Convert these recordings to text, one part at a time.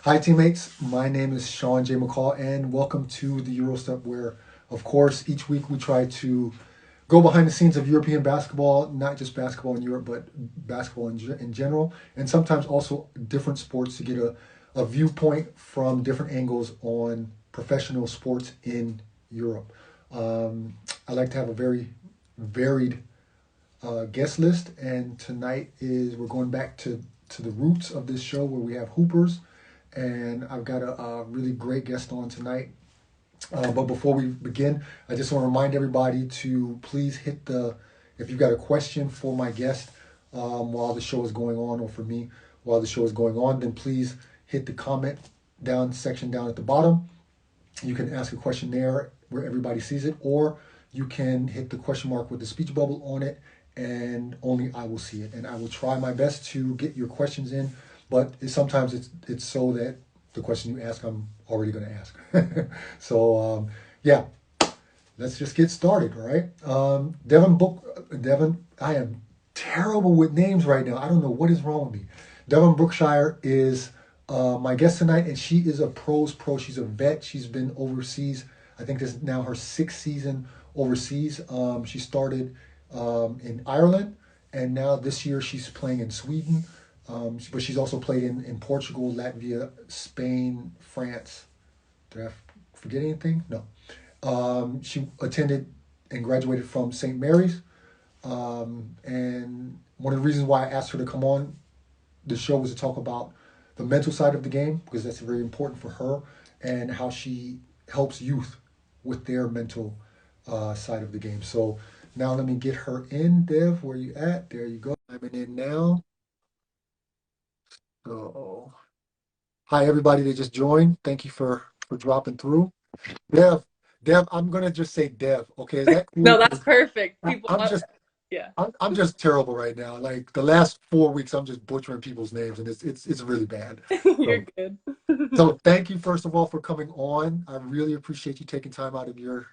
Hi, teammates. My name is Sean J. McCaw, and welcome to the Eurostep, where, of course, each week we try to go behind the scenes of European basketball, not just basketball in Europe, but basketball in general, and sometimes also different sports to get a viewpoint from different angles on professional sports in Europe. I like to have a very varied guest list, and tonight is we're going back to the roots of this show where we have hoopers, and I've got a really great guest on tonight. But before we begin, I just want to remind everybody to please hit the if you've got a question for my guest while the show is going on, or for me while the show is going on, then please hit the comment down section down at the bottom. You can ask a question there where everybody sees it, or you can hit the question mark with the speech bubble on it, and only I will see it. And I will try my best to get your questions in, but sometimes it's so that the question you ask, I'm already going to ask. Yeah, let's just get started, all right? Devon, I am terrible with names right now. I don't know what is wrong with me. Devon Brookshire is my guest tonight, and she is a pros pro. She's a vet. She's been overseas. I think this is now her sixth season overseas. She started in Ireland, and now this year she's playing in Sweden. But she's also played in Portugal, Latvia, Spain, France. Did I forget anything? No. She attended and graduated from St. Mary's. And one of the reasons why I asked her to come on the show was to talk about the mental side of the game, because that's very important for her, and how she helps youth with their mental side of the game. So now let me get her in. Dev, where you at? There you go. I'm in now. So, hi everybody that just joined. Thank you for dropping through. Dev, I'm gonna just say Dev. Okay, is that cool? No, that's 'Cause perfect. People I'm love just that. Yeah, I'm just terrible right now. Like the last 4 weeks, I'm just butchering people's names, and it's really bad. you're So good. so thank you first of all for coming on. I really appreciate you taking time out of your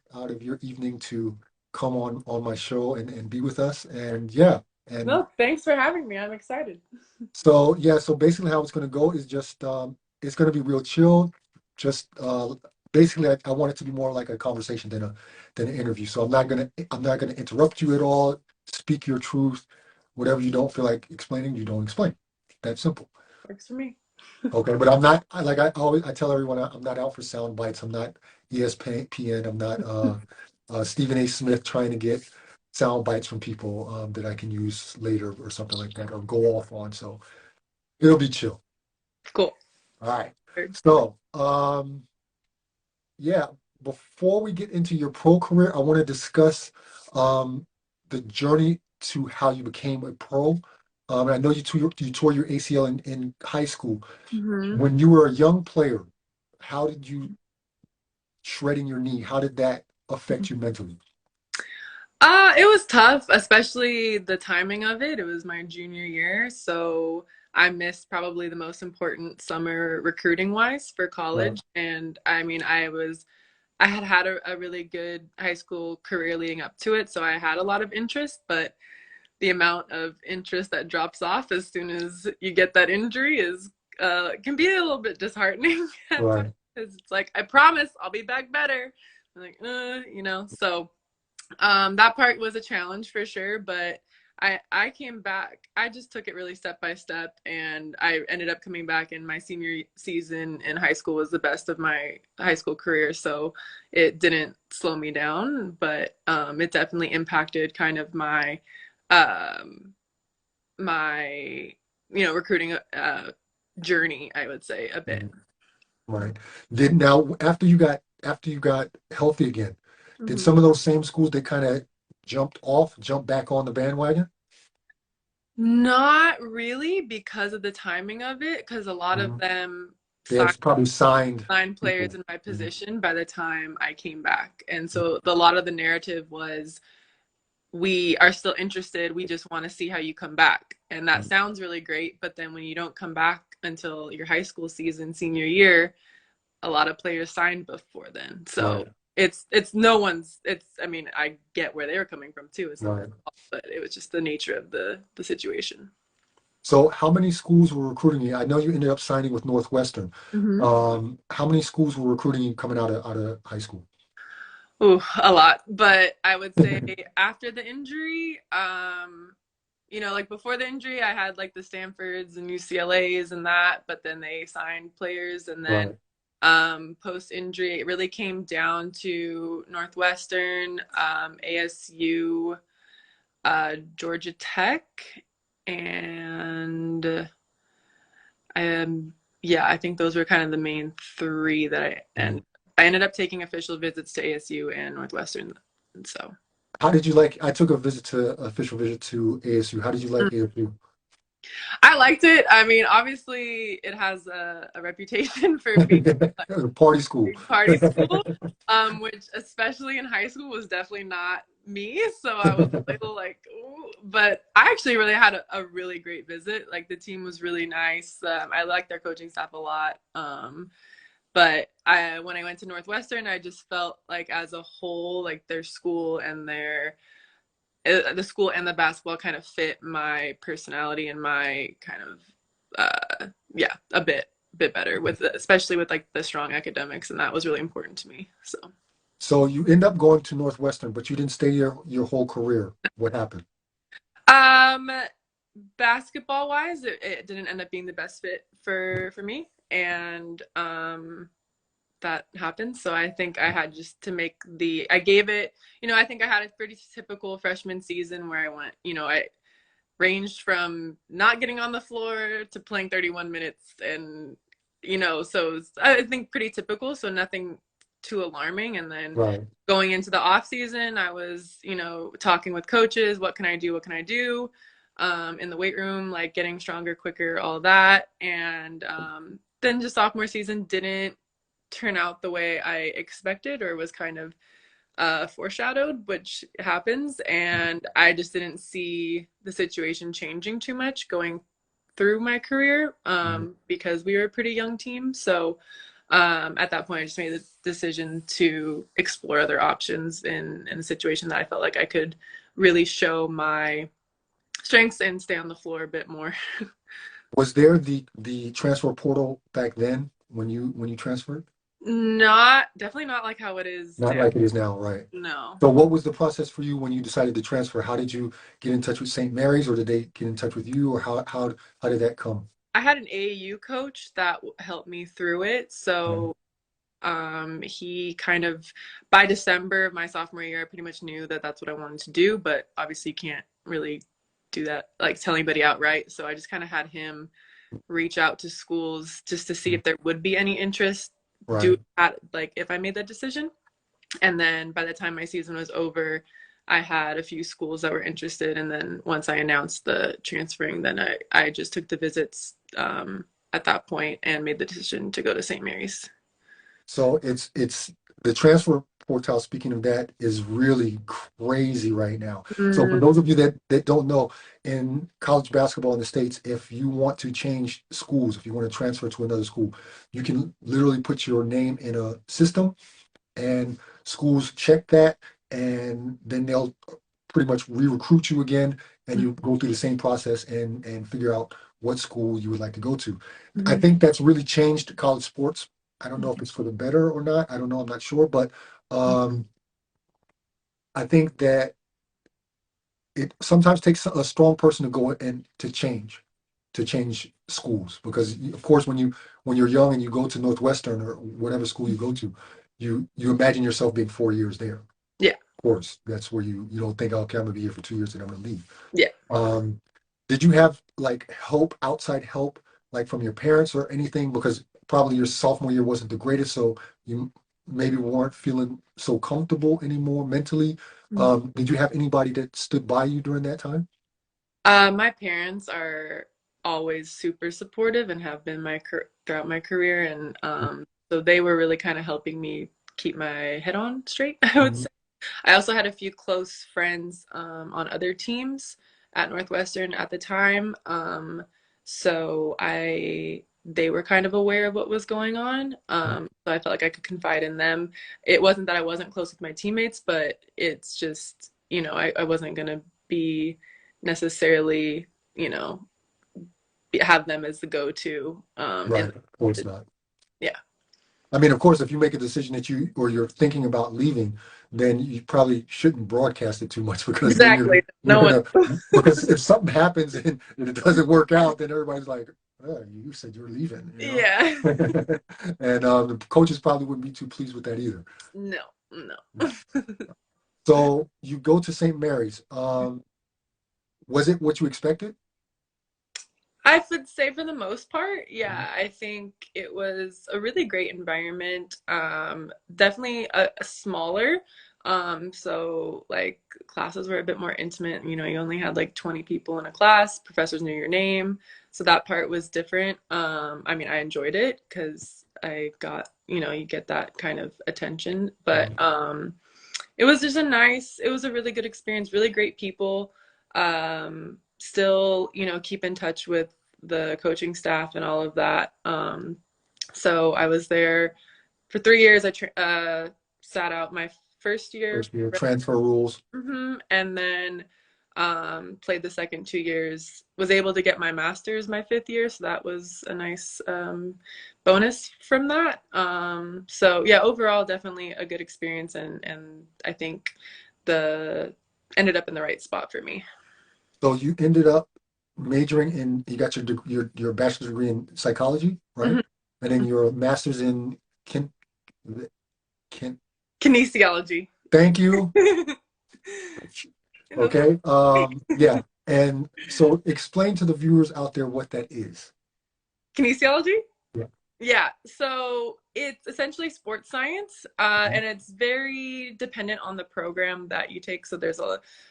evening to come on my show and be with us. And yeah, and No, thanks for having me. I'm excited. so basically how it's going to go is just it's going to be real chill. Just basically I want it to be more like a conversation than an interview. So I'm not gonna interrupt you at all. Speak your truth. Whatever you don't feel like explaining, you don't explain. That's simple. Works for me. Okay, but I'm not I always I tell everyone I'm not out for sound bites. I'm not ESPN. I'm not Stephen A. Smith trying to get sound bites from people that I can use later or something like that or go off on. So it'll be chill. Cool. All right. So yeah, before we get into your pro career, I want to discuss um, the journey to how you became a pro. I know you tore your ACL in high school. hmm When you were a young player, how did you shredding your knee? How did that affect you mentally? It was tough, especially the timing of it. It was my junior year, so I missed probably the most important summer recruiting wise for Right. college. And I mean, I had had a really good high school career leading up to it, so I had a lot of interest, but the amount of interest that drops off as soon as you get that injury is can be a little bit disheartening at times Right. because it's like I promise I'll be back better. I'm like, so that part was a challenge for sure, but I came back. I just took it really step by step, and I ended up coming back. And my senior season in high school was the best of my high school career, so it didn't slow me down, but it definitely impacted kind of um, my recruiting journey. I would say a bit. Mhm. Right. Did now after you got healthy again, did Mhm. some of those same schools that kind of jumped back on the bandwagon? Not really because of the timing of it, because a lot of Mhm. them They signed had probably signed players people. in my Mhm. position by the time I came back. And so a lot of the narrative was, we are still interested. We just want to see how you come back. And that Mhm. sounds really great. But then when you don't come back until your high school season, senior year, a lot of players signed before then. So Right. it's no one's, I mean, I get where they were coming from too. It's no one's Right. fault, but it was just the nature of the situation. So how many schools were recruiting you? I know you ended up signing with Northwestern. Hmm. How many schools were recruiting you coming out of high school? Ooh, a lot. But I would say after the injury, like before the injury, I had like the Stanfords and UCLA's and that, but then they signed players, and then Right. post injury, it really came down to Northwestern, ASU, Georgia Tech, and yeah, I think those were kind of the main three that and I ended up taking official visits to ASU and Northwestern, and so. How did you like? I took a official visit to ASU. How did you like ASU? I liked it. I mean, obviously, it has a reputation for being like Party school. big party school, which especially in high school was definitely not me. So I was a little like, ooh. But I actually really had a really great visit. Like the team was really nice. I liked their coaching staff a lot. But when I went to Northwestern, I just felt like as a whole, like their school and the school and the basketball kind of fit my personality and my kind of yeah, a bit better with especially with like the strong academics, and that was really important to me. So So you end up going to Northwestern, but you didn't stay your whole career. What happened? um basketball wise, it didn't end up being the best fit for me, and that happened. So I think I had just to make I gave it, I think I had a pretty typical freshman season where I went, I ranged from not getting on the floor to playing 31 minutes, and so it was, I think, pretty typical, so nothing too alarming. And then Right. going into the off season, I was talking with coaches, what can I do in the weight room, like getting stronger quicker, all that. And then just sophomore season didn't turn out the way I expected, or was kind of foreshadowed, which happens. And I just didn't see the situation changing too much going through my career, Right. because we were a pretty young team. So at that point, I just made the decision to explore other options in a situation that I felt like I could really show my strengths and stay on the floor a bit more. Was there the transfer portal back then when you transferred? Definitely not like how it is Not now. like it is now, right? No. So what was the process for you when you decided to transfer? How did you get in touch with St. Mary's, or did they get in touch with you, or how did that come? I had an AAU coach that helped me through it. Right. So he kind of, by December of my sophomore year, I pretty much knew that that's what I wanted to do, but obviously you can't really do that, like tell anybody outright. So I just kind of had him reach out to schools just to see if there would be any interest, do Right. that, like if I made that decision. And then by the time my season was over, I had a few schools that were interested. And then once I announced the transferring, then I just took the visits at that point and made the decision to go to St. Mary's. So it's the transfer portal, speaking of that, is really crazy right now. So for Mm, those of you that don't know, in college basketball in the States, if you want to change schools, if you want to transfer to another school, you can literally put your name in a system, and schools check that, and then they'll pretty much re-recruit you again, and you go through the same process and figure out what school you would like to go to. I mhm, think that's really changed college sports. I don't know if it's for the better or not. I don't know. I'm not sure, but um, I think that it sometimes takes a strong person to go and to change schools, because of course when you're young and you go to Northwestern or whatever school you go to, you imagine yourself being 4 years there. yeah, Of course, that's where you don't think, okay, I'm gonna be here for 2 years and I'm gonna leave. yeah. Um, did you have like help, outside help, like from your parents or anything? Because probably your sophomore year wasn't the greatest, so you maybe weren't feeling so comfortable anymore mentally. Did you have anybody that stood by you during that time? My parents are always super supportive and have been throughout my career, and so they were really kind of helping me keep my head on straight, I would Mhm. say. I also had a few close friends on other teams at Northwestern at the time, so they were kind of aware of what was going on, so I felt like I could confide in them. It wasn't that I wasn't close with my teammates, but it's just, I wasn't gonna be necessarily, you know, have them as the go-to. Right. Of course not. Yeah. I mean, of course, if you make a decision that you're thinking about leaving, then you probably shouldn't broadcast it too much because then Exactly. you're No one. gonna because if something happens and it doesn't work out, then everybody's like, oh, you said you're leaving, you know. Yeah. And the coaches probably wouldn't be too pleased with that either. No, no. So you go to St. Mary's. Was it what you expected? I would say for the most part, yeah, I think it was a really great environment. Definitely a smaller. So like classes were a bit more intimate. You know, you only had like 20 people in a class. Professors knew your name. So that part was different. I mean, I enjoyed it because I got, you know, you get that kind of attention. But it was just it was a really good experience, really great people. Still, you know, keep in touch with the coaching staff and all of that. So I was there for 3 years. Sat out my first year. First year transfer rules. And then played the second 2 years. Was able to get my master's my fifth year, so that was a nice bonus from that. So yeah, overall, definitely a good experience, and I think the ended up in the right spot for me. So you ended up majoring in, you got your bachelor's degree in psychology, right? And then your master's in kin, kin, Kinesiology. thank you. Okay. Yeah. And so explain to the viewers out there what that is. Kinesiology? Yeah. Yeah, so it's essentially sports science, and it's very dependent on the program that you take. So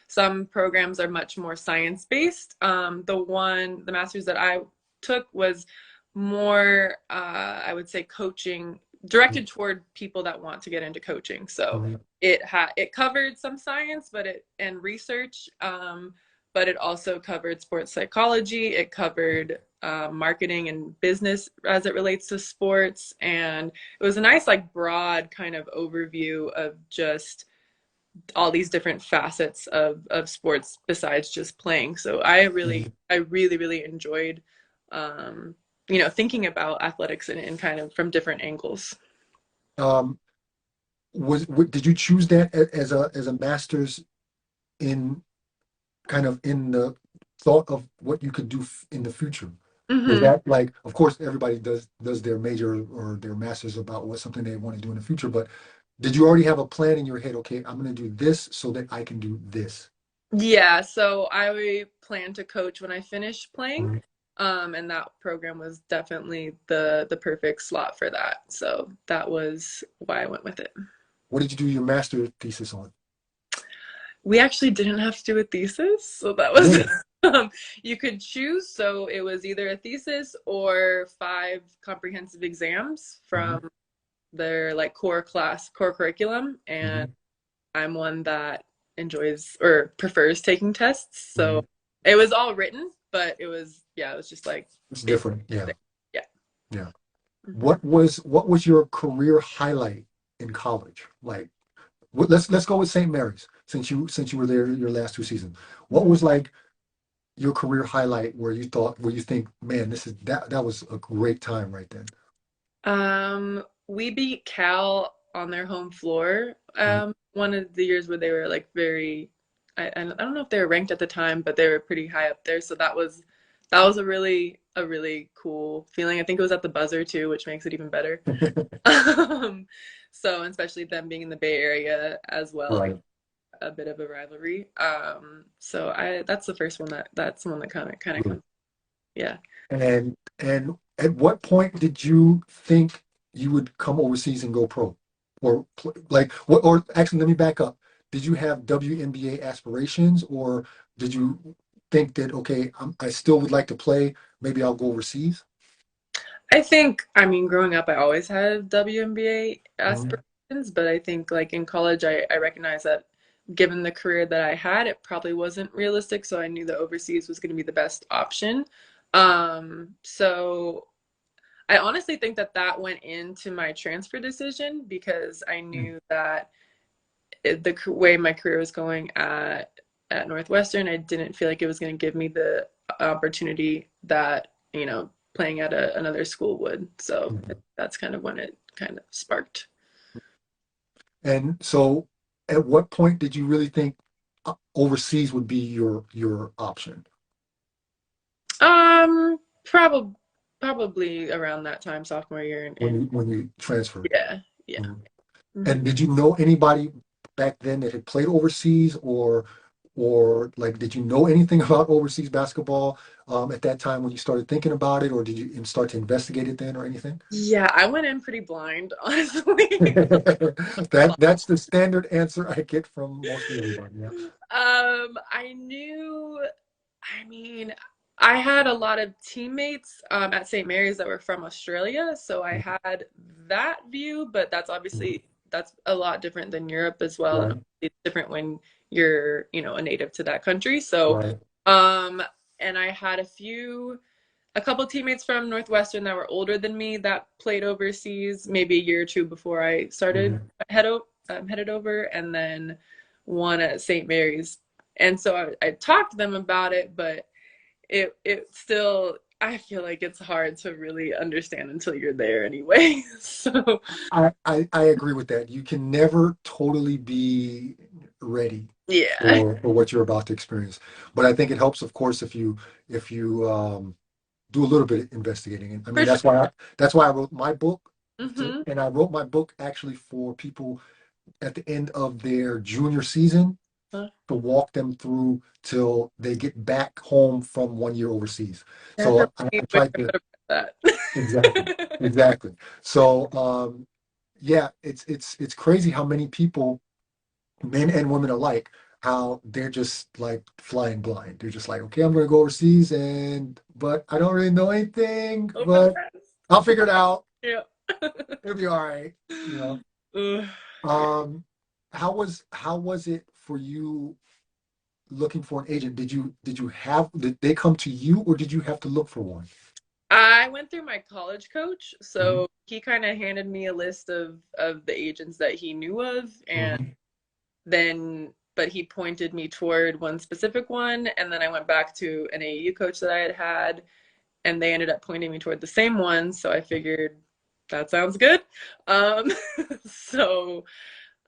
some programs are much more science based. The master's that I took was more, I would say, coaching directed toward people that want to get into coaching. So it covered some science, and research, but it also covered sports psychology. It covered marketing and business as it relates to sports, and it was a nice, like, broad kind of overview of just all these different facets of sports besides just playing. So I really enjoyed you know, thinking about athletics and kind of from different angles. Um, did you choose that as a master's in kind of in the thought of what you could do in the future? Was that like, of course, everybody does their major or their master's about what something they want to do in the future, but did you already have a plan in your head? Okay, I'm going to do this so that I can do this. Yeah, so I plan to coach when I finish playing. And that program was definitely the perfect slot for that. So that was why I went with it. What did you do your master thesis on? We actually didn't have to do a thesis, so that was you could choose. So it was either a thesis or 5 comprehensive exams from their like core curriculum, and I'm one that enjoys or prefers taking tests. So it was all written, but it was just like it's different. Yeah. Yeah. Yeah. What was your career highlight in college? Like, let's go with St. Mary's since you were there your last 2 seasons. What was like your career highlight where you think, man, that was a great time right then? We beat Cal on their home floor. One of the years where they were like I don't know if they were ranked at the time, but they were pretty high up there. So that was a really cool feeling. I think it was at the buzzer too, which makes it even better. So especially them being in the Bay Area as well, Right. a bit of a rivalry. So that's the first one that's the one that kind of comes. Yeah. And at what point did you think you would come overseas and go pro? Or like what? Or actually, let me back up. Did you have WNBA aspirations, or did you think that, okay, I still would like to play, maybe I'll go overseas? I mean, growing up, I always had WNBA aspirations, but I think like in college, I recognized that given the career that I had, it probably wasn't realistic. So I knew that overseas was going to be the best option. So I honestly think that went into my transfer decision because I knew that the way my career was going at Northwestern, I didn't feel like it was going to give me the opportunity that playing at another school would. So that's kind of when it kind of sparked. And so, at what point did you really think overseas would be your option Probably around that time, sophomore year, when you transferred? yeah, yeah. Mhm. Hmm. And did you know anybody back then that had played overseas, or like did you know anything about overseas basketball at that time when you started thinking about it, or did you start to investigate it then, or anything? Yeah, I went in pretty blind, honestly. That's the standard answer I get from mostly everybody. Yeah. I knew, I mean, I had a lot of teammates at St. Mary's that were from Australia, so I Mhm. had that view, but that's a lot different than Europe as well, and Right. it's different when you're, a native to that country. So, Right. um, and I had a couple teammates from Northwestern that were older than me that played overseas, maybe a year or two before I started Mhm. headed over, and then one at St. Mary's. And so I talked to them about it, but it still, I feel like it's hard to really understand until you're there anyway. So I agree with that. You can never totally be ready yeah, for what you're about to experience. But I think it helps, of course, if you do a little bit of investigating. And I mean, for sure. that's why I wrote my book, Hmm. and I wrote my book actually for people at the end of their junior season to walk them through till they get back home from 1 year overseas. That's a So I really way tried to. to put Exactly. that. Exactly. So, yeah, it's crazy how many people, men and women alike, how they're just like flying blind. They're just like, okay, I'm gonna go overseas, but I don't really know anything, Open but press. I'll figure it out. Yeah. It'll be all right, you know. Ugh. Um, how was it for you looking for an agent? Did they come to you, or did you have to look for one? I went through my college coach, Hmm. so he kind of handed me a list of the agents that he knew of, and Hmm. then but he pointed me toward one specific one, and then I went back to an AAU coach that I had had, and they ended up pointing me toward the same one, so I figured that sounds good. Um, so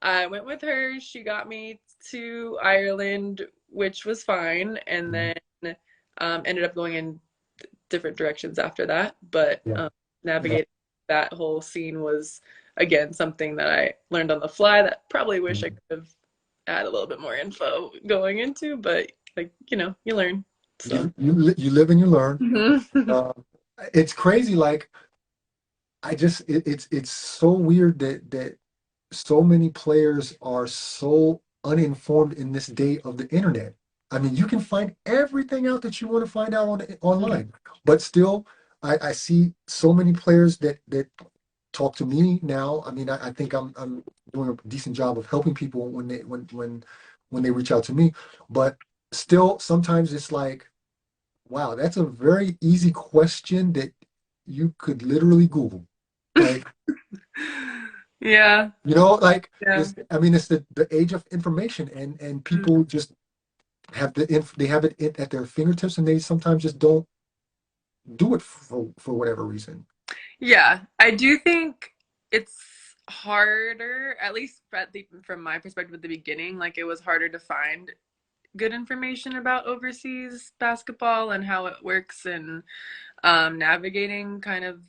I went with her. She got me to Ireland, which was fine, and then ended up going in different directions after that. But Yeah. Yeah. navigating that whole scene was, again, something that I learned on the fly that probably wish I could have had a little bit more info going into, but like, you learn. So. You live and you learn. Mhm. Uh, it's crazy. Like it's so weird that so many players are so uninformed in this day of the internet. I mean, you can find everything out that you want to find out online, but still, I see so many players that talk to me now. I mean, I think I'm doing a decent job of helping people when they reach out to me, but still, sometimes it's like, wow, that's a very easy question that you could literally Google. Like, Yeah, like yeah. I mean, it's the age of information, and people just they have it at their fingertips, and they sometimes just don't do it for whatever reason. Yeah, I do think it's harder, at least from my perspective at the beginning, like it was harder to find good information about overseas basketball and how it works, and navigating kind of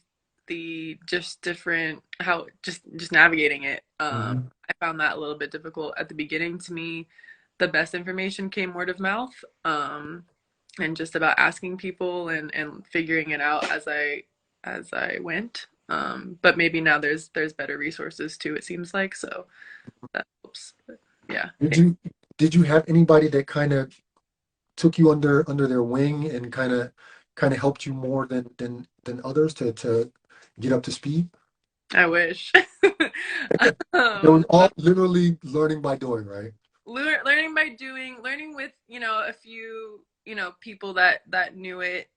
the just different how just navigating it. Mhm. I found that a little bit difficult at the beginning. To me, the best information came word of mouth, and just about asking people and figuring it out as I went. But maybe now there's better resources too, it seems like, so that helps. But yeah. Did you did you have anybody that kind of took you under their wing and kind of helped you more than others to get up to speed? I wish. It was um, all literally learning by doing, right? learning by doing, learning with a few people that knew it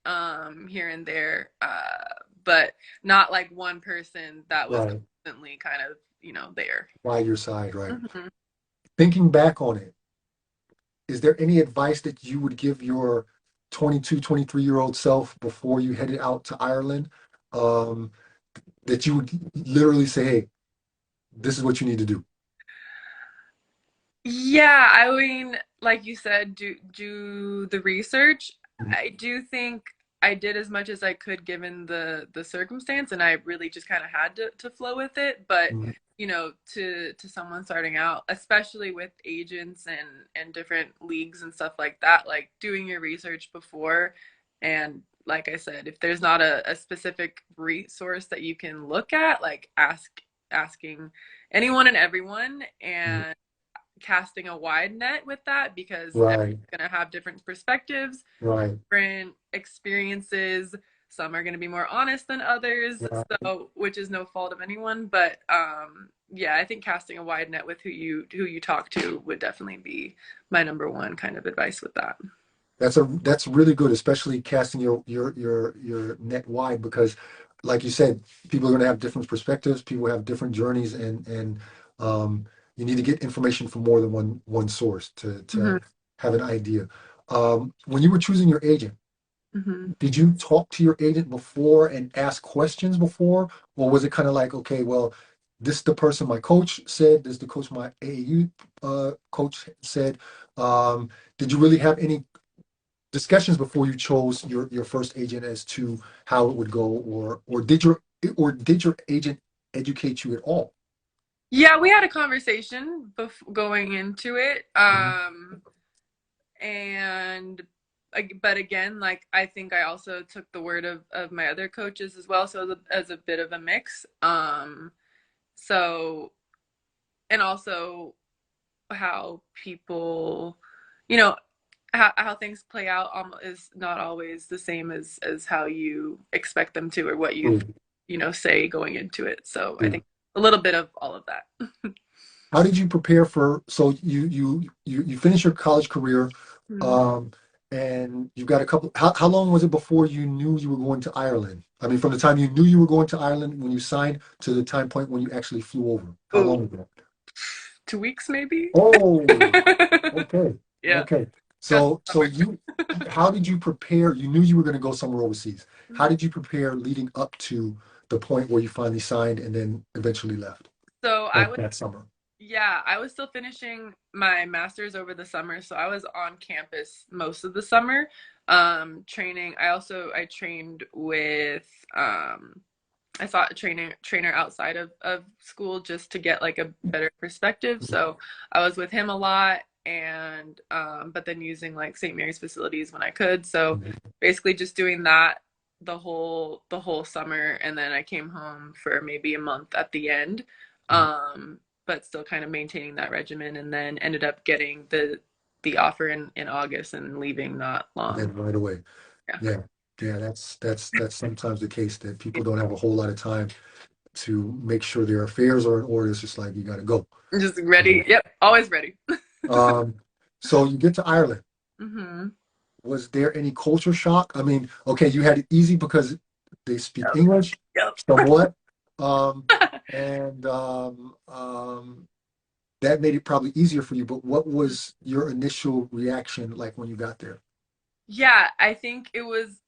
here and there, but not like one person that was Right. constantly kind of there. By your side, right? Hmm. Thinking back on it, is there any advice that you would give your 22, 23-year-old self before you headed out to Ireland, um, that you would literally say, hey, this is what you need to do? Yeah, I mean, like you said, do the research. I do think I did as much as I could given the circumstance, and I really just kind of had to flow with it. But Mhm. to someone starting out, especially with agents and different leagues and stuff like that, like doing your research before, and like I said, if there's not a specific resource that you can look at, like asking anyone and everyone, Mhm. and casting a wide net with that because Right, everyone's going to have different perspectives, right, different experiences. Some are going to be more honest than others, right. so which is no fault of anyone. But yeah, I think casting a wide net with who you talk to would definitely be my number one kind of advice with that. That's really good, especially casting your net wide because, like you said, people are going to have different perspectives. People have different journeys, and um, you need to get information from more than one source to Hmm. have an idea. When you were choosing your agent, Hmm. did you talk to your agent before and ask questions before, or was it kind of like, okay, well, this is the person my coach said, this is the coach my AAU coach said. Did you really have any discussions before you chose your first agent as to how it would go, or did your agent educate you at all? Yeah, we had a conversation going into it. Mhm. And but again, like I think I also took the word of my other coaches as well, so as a bit of a mix. So and also how people, you know, how things play out is not always the same as how you expect them to or what you True, say going into it. So I true. think a little bit of all of that. How did you prepare for, so you finished your college career, Mhm. um, and you've got a couple, how long was it before you knew you were going to Ireland? I mean, from the time you knew you were going to Ireland when you signed to the time point when you actually flew over, how Oh, long was that? 2 weeks maybe. Oh, okay, Yeah, okay. got So summer. how did you prepare? You knew you were going to go somewhere overseas. How did you prepare leading up to the point where you finally signed and then eventually left, So I like was, that summer? yeah, I was still finishing my master's over the summer, so I was on campus most of the summer, training. I trained with, I saw a trainer outside of school just to get like a better perspective. So I was with him a lot, and but then using like St. Mary's facilities when I could. So Mhm. basically just doing that the whole summer, and then I came home for maybe a month at the end. Um, but still kind of maintaining that regimen, and then ended up getting the offer in August and leaving not And long. then right away. Yeah. Yeah. Yeah, that's sometimes the case that people don't have a whole lot of time to make sure their affairs are in order. It's just like you got to go. Just So, ready. Yep, always ready. um, so you get to Ireland. Hmm. Was there any culture shock? I mean, okay, you had it easy because they speak English Yep. somewhat, um, and that made it probably easier for you. But what was your initial reaction like when you got there? Yeah, I think it was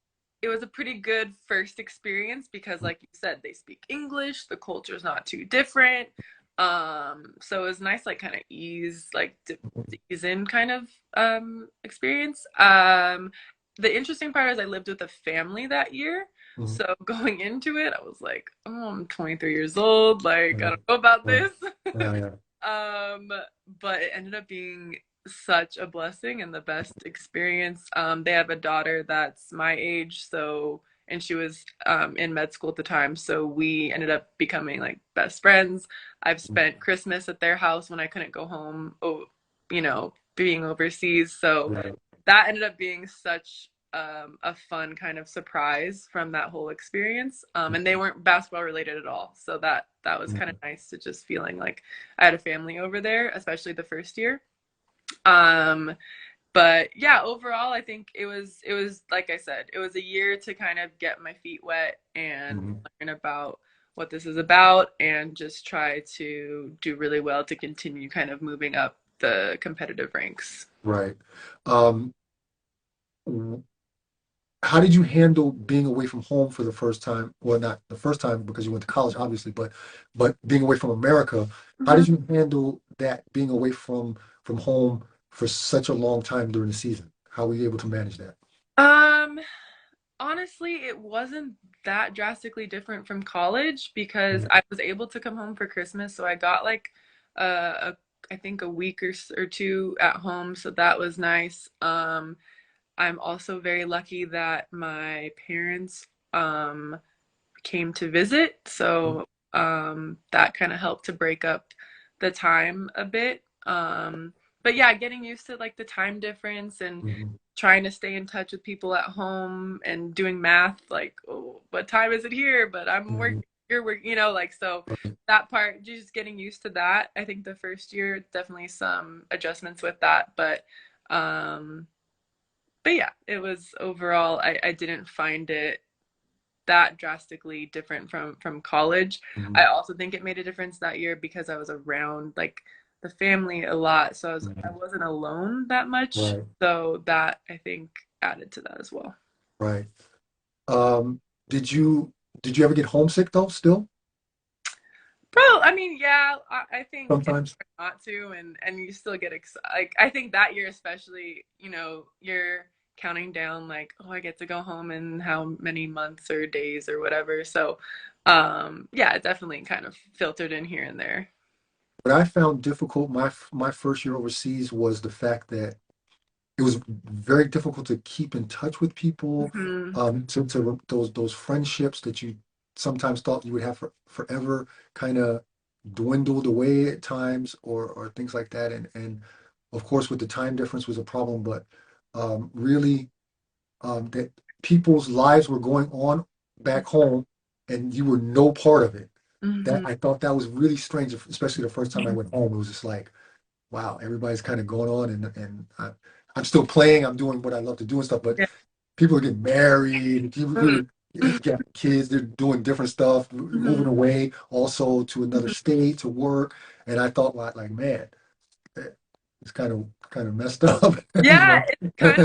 a pretty good first experience because like you said, they speak English, the culture's not too different. So it was nice like kind of to ease in kind of experience. The interesting part is I lived with a family that year. Mhm. So going into it, I was like, oh, I'm 23 years old, like I Right, don't know about right. this. Yeah, yeah. Um, but it ended up being such a blessing and the best experience. They have a daughter that's my age, so and she was in med school at the time, so we ended up becoming like best friends. I've spent Christmas at their house when I couldn't go home, being overseas. So Right. that ended up being such a fun kind of surprise from that whole experience. And they weren't basketball related at all, so that was kind of Mhm. nice to just feeling like I had a family over there, especially the first year. Um, but yeah, overall, I think it was like I said, it was a year to kind of get my feet wet and Mhm. learn about what this is about, and just try to do really well to continue kind of moving up the competitive ranks. Right. Um, how did you handle being away from home for the first time? Well, not the first time because you went to college, obviously, but being away from America. How Mhm. did you handle that being away from home for such a long time during the season? How were you able to manage that? Um, Honestly, it wasn't that drastically different from college because Mhm. I was able to come home for Christmas, so I got like a I think a week or two at home, so that was nice. I'm also very lucky that my parents came to visit, so that kind of helped to break up the time a bit. But yeah, getting used to like the time difference and Mhm. trying to stay in touch with people at home and doing math, like, oh, what time is it here? But I'm working, Mhm. you're working, you know, like, so that part, just getting used to that. I think the first year, definitely some adjustments with that, um, but yeah, it was overall, I didn't find it that drastically different from college. I Mhm. also think it made a difference that year because I was around like the family a lot, so I Mhm. wasn't alone that much. Right, So that I think added to that as well. right. Um, did you did you ever get homesick though? Still, Bro, I mean, yeah, I think it's sometimes. hard not to, and you still get like I think that year especially, you're counting down like, oh, I get to go home in how many months or days or whatever. So, yeah, it definitely kind of filtered in here and there. What I found difficult my first year overseas was the fact that it was very difficult to keep in touch with people, Hmm. to those friendships that you sometimes thought you would have forever kind of dwindled away at times, or things like that. And of course, with the time difference was a problem, but really that people's lives were going on back home, and you were no part of it. That Hmm. I thought that was really strange, especially the first time I went home. It was just like, wow, everybody's kind of going on, I'm still playing. I'm doing what I love to do and stuff, but Yeah. people are getting married, people Mhm. are getting kids, they're doing different stuff, moving Mhm. away also to another Mhm. state to work. And I thought, like, man, eh, it's kind of messed up, you Yeah, know? it's kind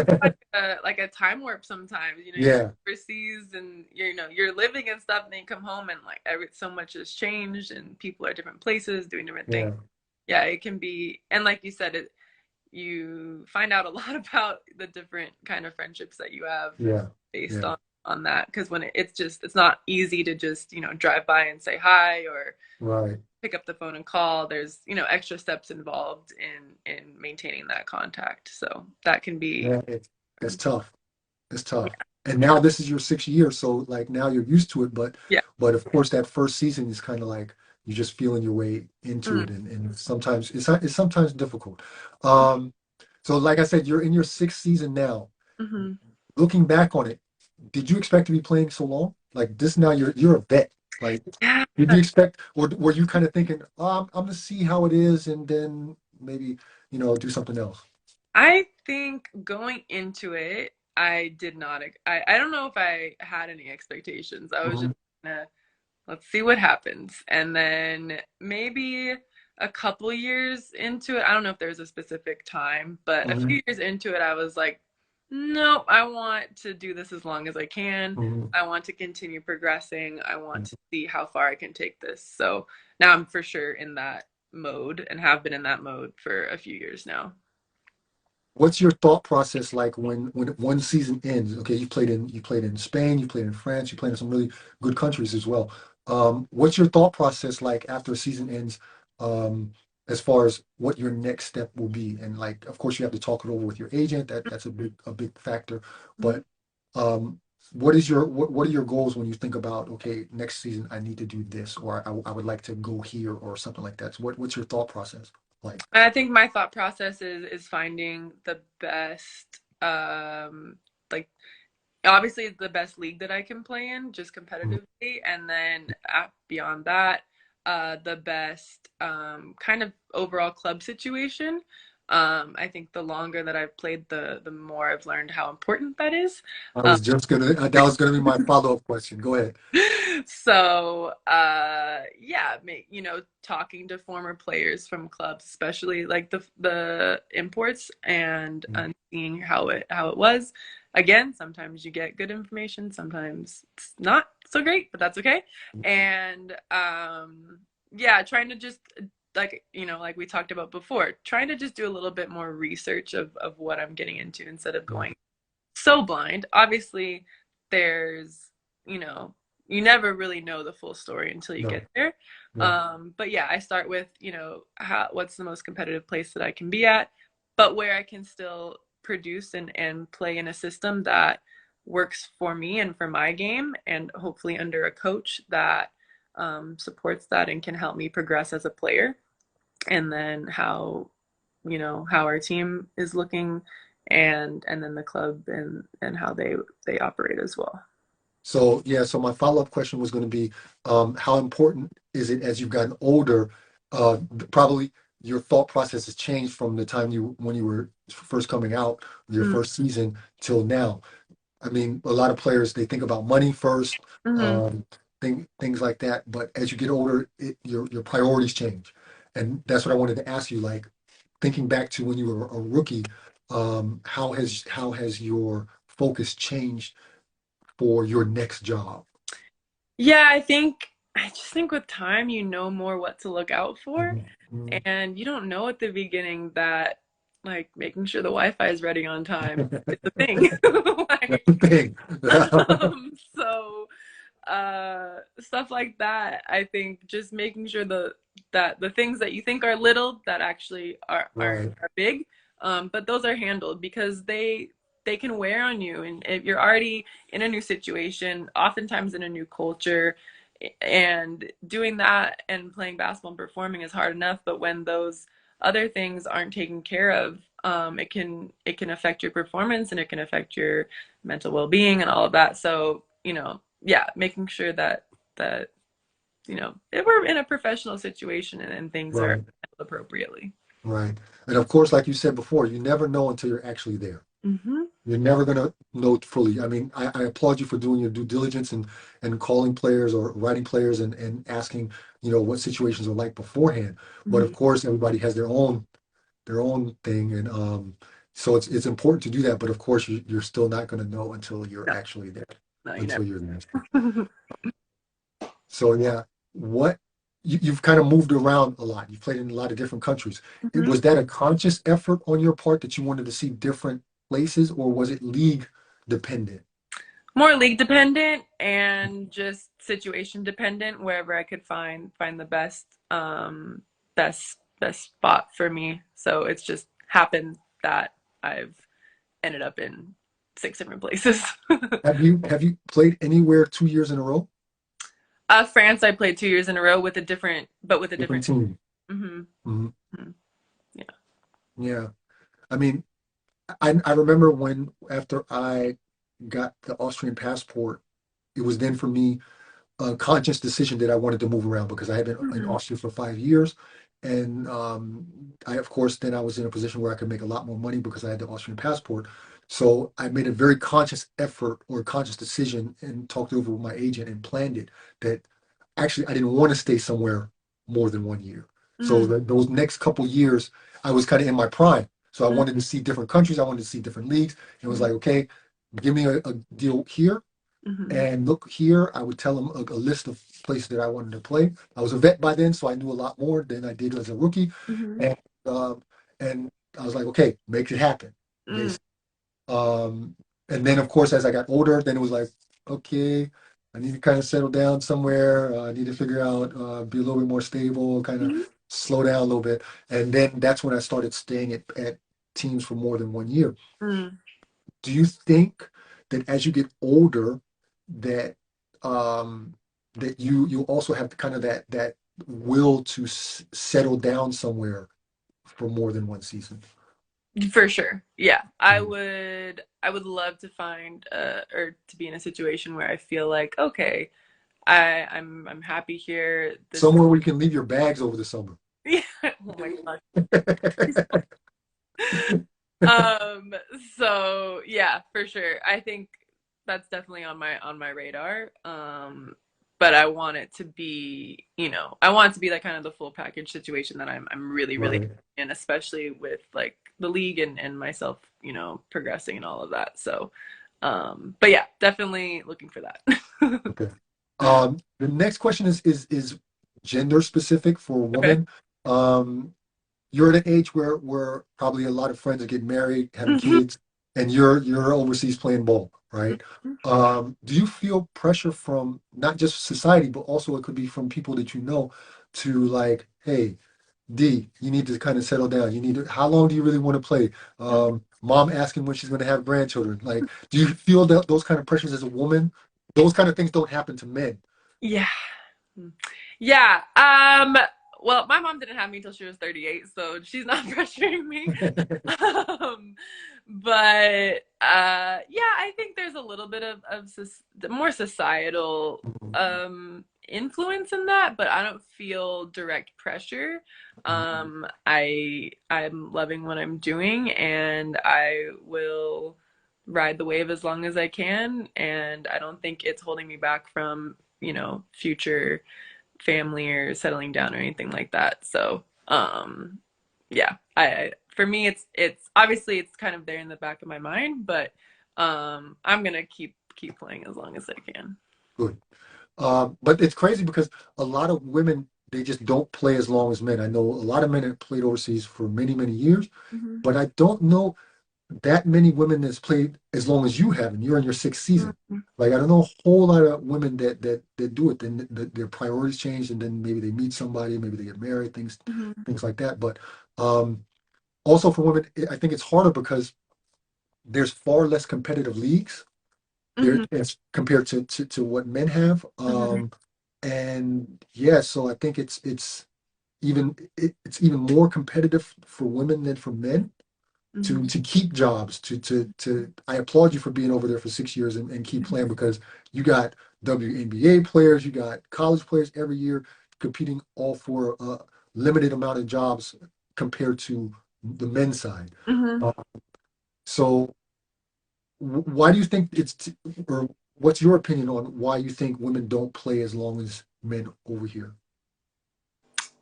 of like a time warp sometimes. You're Yeah, overseas and you're living and stuff, and then you come home and like so much has changed and people are different places doing different things. yeah, Yeah, it can be, and like you said, you find out a lot about the different kind of friendships that you have yeah, based yeah, on that. Because when it's not easy to just drive by and say hi or right. pick up the phone and call. There's extra steps involved in maintaining that contact, so that can be. Yeah, it's tough. It's tough. And now this is your sixth year, so like now you're used to it, Yeah. but of course that first season is kind of like you're just feeling your way into Mm-hmm. it, and sometimes it's sometimes difficult. So like I said, you're in your sixth season now. Mm-hmm. Looking back on it, did you expect to be playing so long? Like this now you're a vet. Like Yeah. did you expect, or were you kind of thinking, I'm gonna see how it is and then maybe, do something else? I think going into it, I did not. I don't know if I had any expectations. I was just Mhm. gonna let's see what happens, and then maybe a couple years into it, I don't know if there's a specific time, but a Mhm. few years into it, I was like, nope, I want to do this as long as I can. Mhm. I want to continue progressing. I want to see how far I can take this. So now I'm for sure in that mode and have been in that mode for a few years now. What's your thought process like when one season ends? Okay, you played in Spain, you played in France, you played in some really good countries as well. What's your thought process like after a season ends, um, as far as what your next step will be? And like, of course, you have to talk it over with your agent. That's a big factor. Mhm. But um, what are your goals when you think about, okay, next season I need to do this, or I would like to go here or something like that. So what's your thought process like? I think my thought process is finding the best, like obviously the best league that I can play in, just competitively, and then beyond that, the best kind of overall club situation. I think the longer that I've played, the more I've learned how important that is. I Um, was just gonna, that was gonna be my follow-up question. Go ahead. so yeah, talking to former players from clubs, especially like the imports, and seeing how it was, again, sometimes you get good information, sometimes it's not so great, but that's okay. And yeah, trying to just like, like we talked about before, trying to just do a little bit more research of what I'm getting into instead of going so blind. Obviously, there's, you know, you never really know the full story until you No. get there. Yeah. But yeah, I start with, what's the most competitive place that I can be at, but where I can still produce and play in a system that works for me and for my game, and hopefully under a coach that supports that and can help me progress as a player. And then how our team is looking, and then the club and how they operate as well. So yeah, so my follow-up question was going to be, how important is it as you've gotten older? Probably your thought process has changed from the time when you were first coming out, your Mm-hmm. first season till now. I mean, a lot of players they think about money first, Mm-hmm. um, things like that. But as you get older, your priorities change, and that's what I wanted to ask you. Like thinking back to when you were a rookie, how has your focus changed for your next job? Yeah, I just think with time you know more what to look out for, Mhm. Mhm. and you don't know at the beginning that like making sure the Wi-Fi is ready on time is a thing. That's Like, the thing. so stuff like that. I think just making sure that the things that you think are little that actually Right, are big, but those are handled because they can wear on you, and if you're already in a new situation, oftentimes in a new culture, and doing that and playing basketball and performing is hard enough, but when those other things aren't taken care of, it can affect your performance, and it can affect your mental well-being and all of that. So, yeah, making sure that if we're in a professional situation, and things are right, handled appropriately. right. And of course, like you said before, you never know until you're actually there. Mm-hmm. You're never gonna know fully. I mean, I applaud you for doing your due diligence and calling players or writing players and asking, what situations are like beforehand. But Mm-hmm. of course, everybody has their own thing, and so it's important to do that. But of course, you're still not gonna know until you're No, actually there, no, you until never. you're there. So yeah, what you've kind of moved around a lot. You've played in a lot of different countries. Mm-hmm. Was that a conscious effort on your part that you wanted to see different places, or was it league dependent? More league dependent and just situation dependent, wherever I could find the best spot for me. So it's just happened that I've ended up in six different places. Have you played anywhere 2 years in a row? France, I played 2 years in a row with a Different different. team. Hmm. Mhm. Yeah. Yeah. I mean, I remember when after I got the Austrian passport, it was then for me a conscious decision that I wanted to move around because I had been in Hmm. Austria for 5 years. And I, of course, then I was in a position where I could make a lot more money because I had the Austrian passport. So I made a very conscious effort or conscious decision and talked over with my agent and planned it that actually I didn't want to stay somewhere more than 1 year. So Mm, those next couple years, I was kind of in my prime. So I mm, wanted to see different countries. I wanted to see different leagues. And it was mm, like, okay, give me a deal here mhm, and look here. I would tell them a list of places that I wanted to play. I was a vet by then, so I knew a lot more than I did as a rookie. mhm, And and I was like, okay, make it happen, mm, basically. Um, and then, of course, as I got older, then it was like, okay, I need to kind of settle down somewhere. I need to figure out, be a little bit more stable, kind of mhm. slow down a little bit. And then that's when I started staying at teams for more than 1 year. Mm. Do you think that as you get older, that um, that you also have kind of that will to settle down somewhere for more than one season? For sure. Yeah. I Mhm. would I would love to find or to be in a situation where I feel like, okay, I'm happy here. This is Somewhere where you can leave your bags over the summer. yeah. Oh my gosh. Um, so yeah, for sure. I think that's definitely on my radar. But I want it to be, I want it to be like kind of the full package situation that I'm really, really Right. in, especially with like the league and myself, progressing and all of that. So But yeah, definitely looking for that. Okay. The next question is gender specific for Okay. women. Um, you're at an age where probably a lot of friends are getting married, having Hmm. kids, and you're overseas playing ball, right? Do you feel pressure from not just society, but also it could be from people that you know to like, hey, D, you need to kind of settle down. You need to, how long do you really want to play? Mom asking when she's going to have grandchildren. Like, do you feel that those kind of pressures as a woman? Those kind of things don't happen to men. Yeah. Yeah. Well, my mom didn't have me until she was 38, so she's not pressuring me. Um, but yeah, I think there's a little bit of more societal influence in that, but I don't feel direct pressure. I'm loving what I'm doing, and I will ride the wave as long as I can, and I don't think it's holding me back from, future family or settling down or anything like that. So, yeah, I for me it's obviously it's kind of there in the back of my mind, but I'm gonna keep playing as long as I can. Good. But it's crazy because a lot of women, they just don't play as long as men. I know a lot of men have played overseas for many, many years, Hmm. but I don't know that many women that's played as long as you have, and you're in your sixth season. Like I don't know a whole lot of women that do it. Then their priorities change, and then maybe they meet somebody, maybe they get married, Hmm. things like that. But um, also for women, I think it's harder because there's far less competitive leagues there Hmm. as compared to what men have. Hmm. And yeah, so I think it's even more competitive for women than for men Hmm. to keep jobs. To I applaud you for being over there for 6 years and keep playing because you got WNBA players, you got college players every year competing all for a limited amount of jobs compared to the men's side. Hmm. Uh, so why do you think or what's your opinion on why you think women don't play as long as men over here?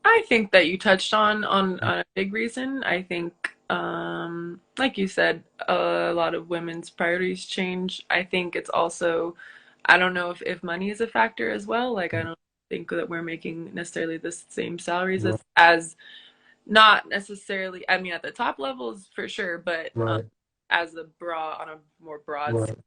I think that you touched on a big reason. I think, like you said, a lot of women's priorities change. I think it's also, I don't know if money is a factor as well. Like I don't think that we're making necessarily the same salaries Right, as not necessarily. I mean, at the top levels for sure, but right, as a broad on a more broad. right.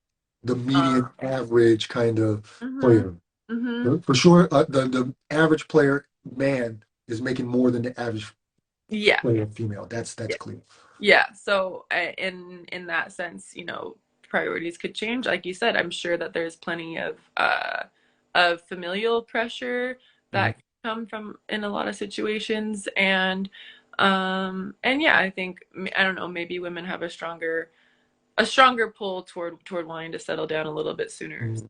The Um, median average kind of mhm, player. mhm. For sure, the average player man is making more than the average Yeah. player female. That's clear. Yeah, so in that sense, priorities could change. Like you said, I'm sure that there's plenty of familial pressure Mhm. that can come from in a lot of situations, and yeah, I think I don't know, maybe women have a stronger pull toward wanting to settle down a little bit sooner Mhm.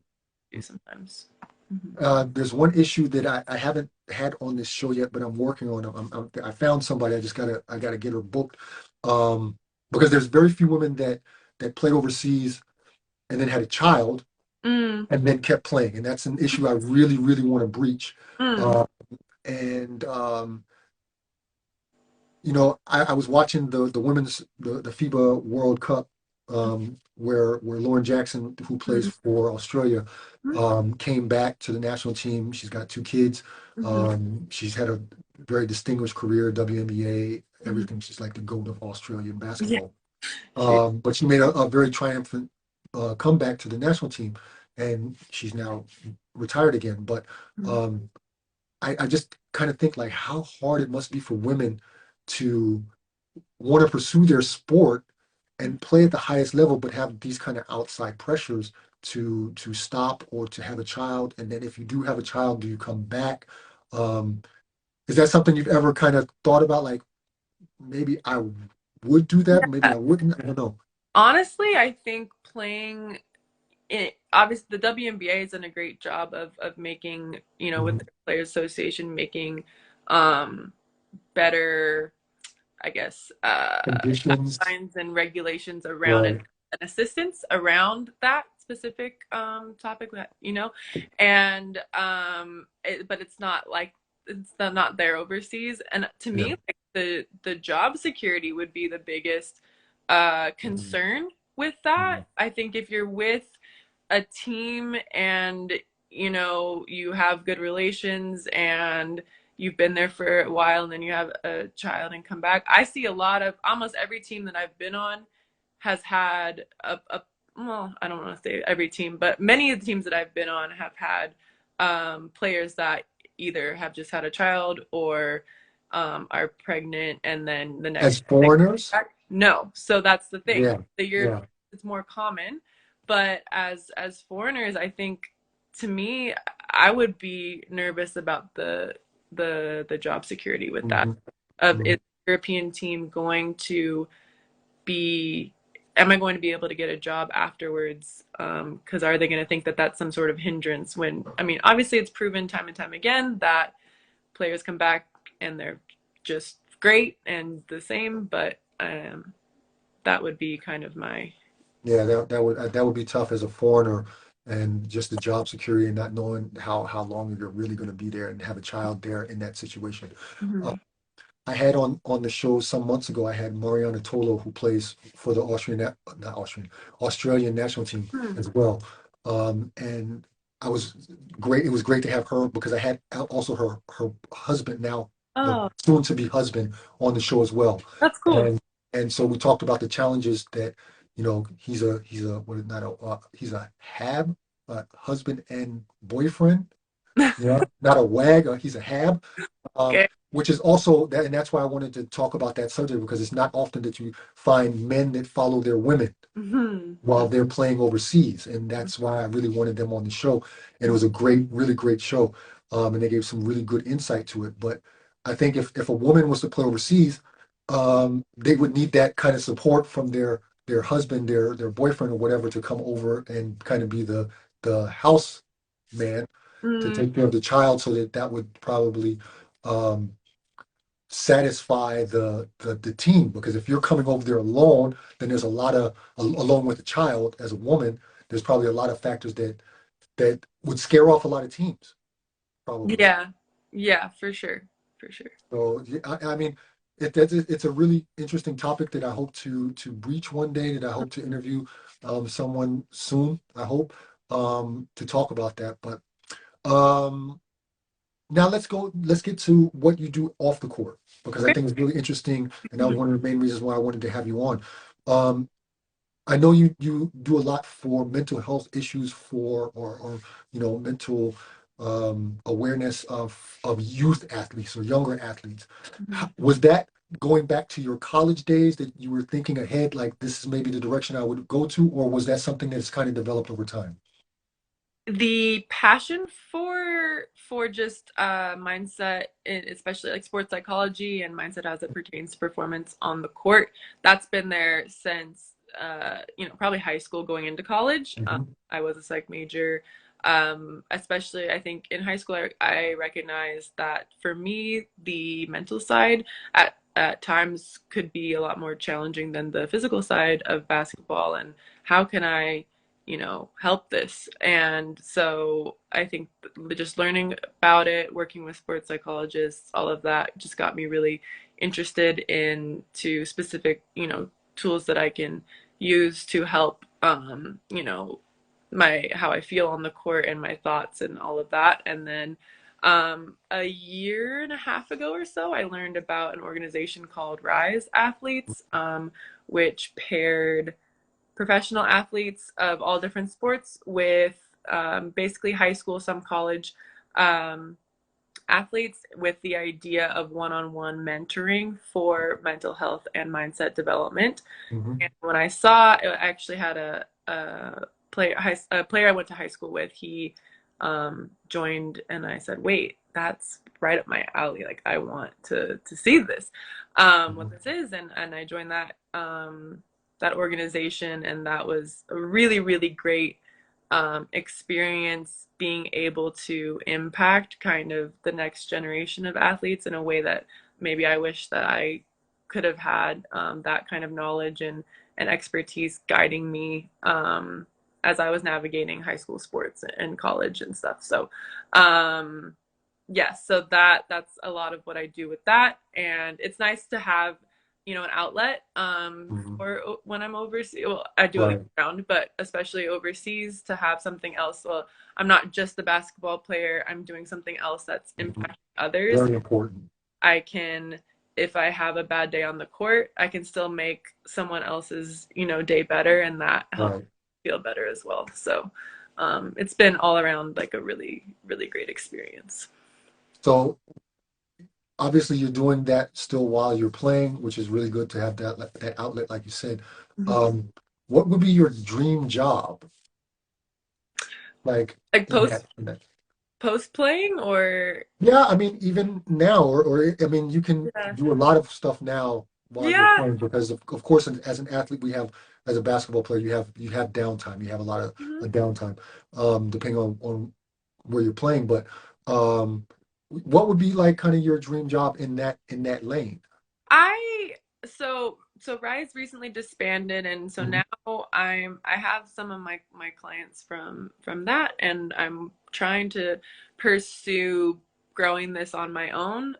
sometimes. Hmm. There's one issue that I haven't had on this show yet, but I'm working on. I found somebody. I gotta get her booked. Because there's very few women that played overseas and then had a child Mm, and then kept playing, and that's an issue I really, really want to breach. mm, Uh, and I was watching the women's the FIBA World Cup where Lauren Jackson, who plays mm, for Australia, mm, came back to the national team. She's got two kids. mhm, She's had a very distinguished career, WNBA, mhm. everything. She's like the goat of Australian Yeah, basketball. she. But she made a very triumphant comeback to the national team, and she's now retired again. But Mm. um, I just kind of think like how hard it must be for women to want to pursue their sport and play at the highest level, but have these kind of outside pressures to stop or to have a child. And then if you do have a child, do you come back? Um, is that something you've ever kind of thought about? Like maybe I would do that, maybe Yeah. I wouldn't. I don't know. Honestly, I think playing obviously the WNBA has done a great job of making, with Mhm. their Players Association making um better, I guess, Conditions, guidelines and regulations around right? and assistance around that specific topic that, and but it's not like it's not there overseas. And to Yeah. me, like the job security would be the biggest Mhm. concern with that. Mhm. I think if you're with a team and you have good relations and you've been there for a while and then you have a child and come back. I see a lot of almost every team that I've been on has had a well, I don't want to say every team, but many of the teams that I've been on have had players that either have just had a child or are pregnant and then the As next they come foreigners, back. No, so that's the thing. yeah, The Europeans, yeah. it's more common, but as foreigners, I think to me, I would be nervous about the job security with that. Hmm. Of Hmm. is the European team going to be am I going to be able to get a job afterwards? Because are they going to think that that's some sort of hindrance when, I mean, obviously it's proven time and time again that players come back and they're just great and the same, but that would be kind of my. Yeah, that would be tough as a foreigner, and just the job security and not knowing how long you're really going to be there and have a child there in that situation. Uh, Mhm. I had on the show some months ago. I had Mariana Tolo, who plays for the not Austrian, Australian national team Hmm. as well. And I was great. It was great to have her because I had also her husband now, the Oh, soon to be husband, on the show as well. that's cool. And so we talked about the challenges that, he's a what not a he's a hab, husband and boyfriend. Yeah, not a wag. He's a hab, Okay. which is also that, and that's why I wanted to talk about that subject, because it's not often that you find men that follow their women Hmm. while they're playing overseas, and that's why I really wanted them on the show. And it was a great, really great show, and they gave some really good insight to it. But I think if a woman was to play overseas, they would need that kind of support from their husband, their boyfriend or whatever, to come over and kind of be the house man to Mm, take care of the child, so that would probably um, satisfy the team. Because if you're coming over there alone, then there's a lot of alone with a child as a woman, there's probably a lot of factors that would scare off a lot of teams, probably. yeah. Yeah, for sure. For sure. So yeah, I mean, it's a really interesting topic that I hope to breach one day. That I hope to interview someone soon. I hope to talk about that. But um, now let's get to what you do off the court, because I Okay. think it's really interesting, and that was Mhm. one of the main reasons why I wanted to have you on. Um, I know you do a lot for mental health issues, or mental awareness of youth athletes or younger athletes. Mhm. Was that going back to your college days that you were thinking ahead, like this is maybe the direction I would go to, or was that something that's kind of developed over time? The passion for just mindset, especially like sports psychology and mindset as it pertains to performance on the court, that's been there since probably high school going into college. Hmm. I was a psych major. Especially I think in high school I recognized that for me the mental side at times could be a lot more challenging than the physical side of basketball, and how can I help this. And so I think just learning about it, working with sports psychologists, all of that just got me really interested into specific, tools that I can use to help, my how I feel on the court and my thoughts and all of that. And then a year and a half ago or so, I learned about an organization called Rise Athletes, which paired professional athletes of all different sports with basically high school, some college um, athletes, with the idea of one-on-one mentoring for mental health and mindset development. Hmm. And when I saw it, I actually had a player I went to high school with. He joined, and I said, "Wait, that's right up my alley. Like, I want to see this, what Hmm. this is." And I joined that organization, and that was a really really great experience, being able to impact kind of the next generation of athletes in a way that maybe I wish that I could have had that kind of knowledge and expertise guiding me as I was navigating high school sports and college and stuff. So, yes, so that's a lot of what I do with that, and it's nice to have an outlet Mhm. for when I'm overseas. Well, I do it Right, around, but especially overseas to have something else. Well, I'm not just a basketball player. I'm doing something else that's mhm. impacting others. Very important. I can, if I have a bad day on the court, I can still make someone else's, day better, and that helps Right. feel better as well. So, it's been all around like a really, really great experience. So obviously you're doing that still while you're playing, which is really good to have that outlet, like you said. Mhm. Um, what would be your dream job, like Like in post that? post playing or Yeah, I mean, even now, or I mean, you can yeah. do a lot of stuff now while you're Yeah. playing because, of course, as an athlete, we have, as a basketball player, you have downtime. You have a lot of Mhm. downtime, depending on where you're playing. But what would be like kind of your dream job in that lane? I so Rise recently disbanded, and so Mhm. now I have some of my clients from that, and I'm trying to pursue growing this on my own.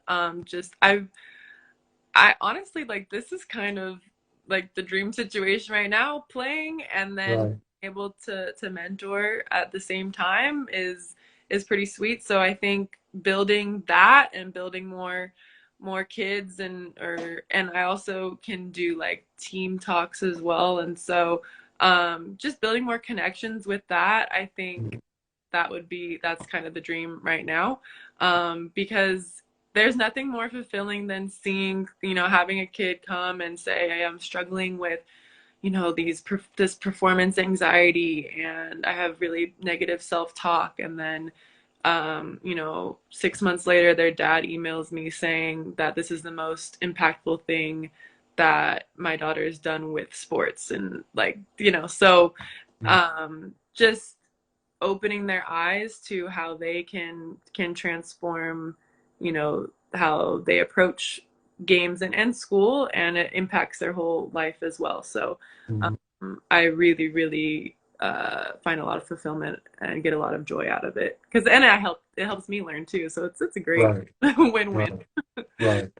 Just I honestly like this is kind of like the dream situation right now, playing and then Right. able to mentor at the same time is pretty sweet. So I think building that and building more kids and I also can do like team talks as well. And so just building more connections with that, I think that's kind of the dream right now. Because there's nothing more fulfilling than seeing, having a kid come and say, hey, I'm struggling with, this performance anxiety and I have really negative self-talk. And then, 6 months later, their dad emails me saying that this is the most impactful thing that my daughter's done with sports. And like, so just opening their eyes to how they can transform, how they approach games and school, and it impacts their whole life as well. So Mhm. I really, really find a lot of fulfillment and get a lot of joy out of it because and it helps me learn too. So it's a great Right. win-win. Right. Right.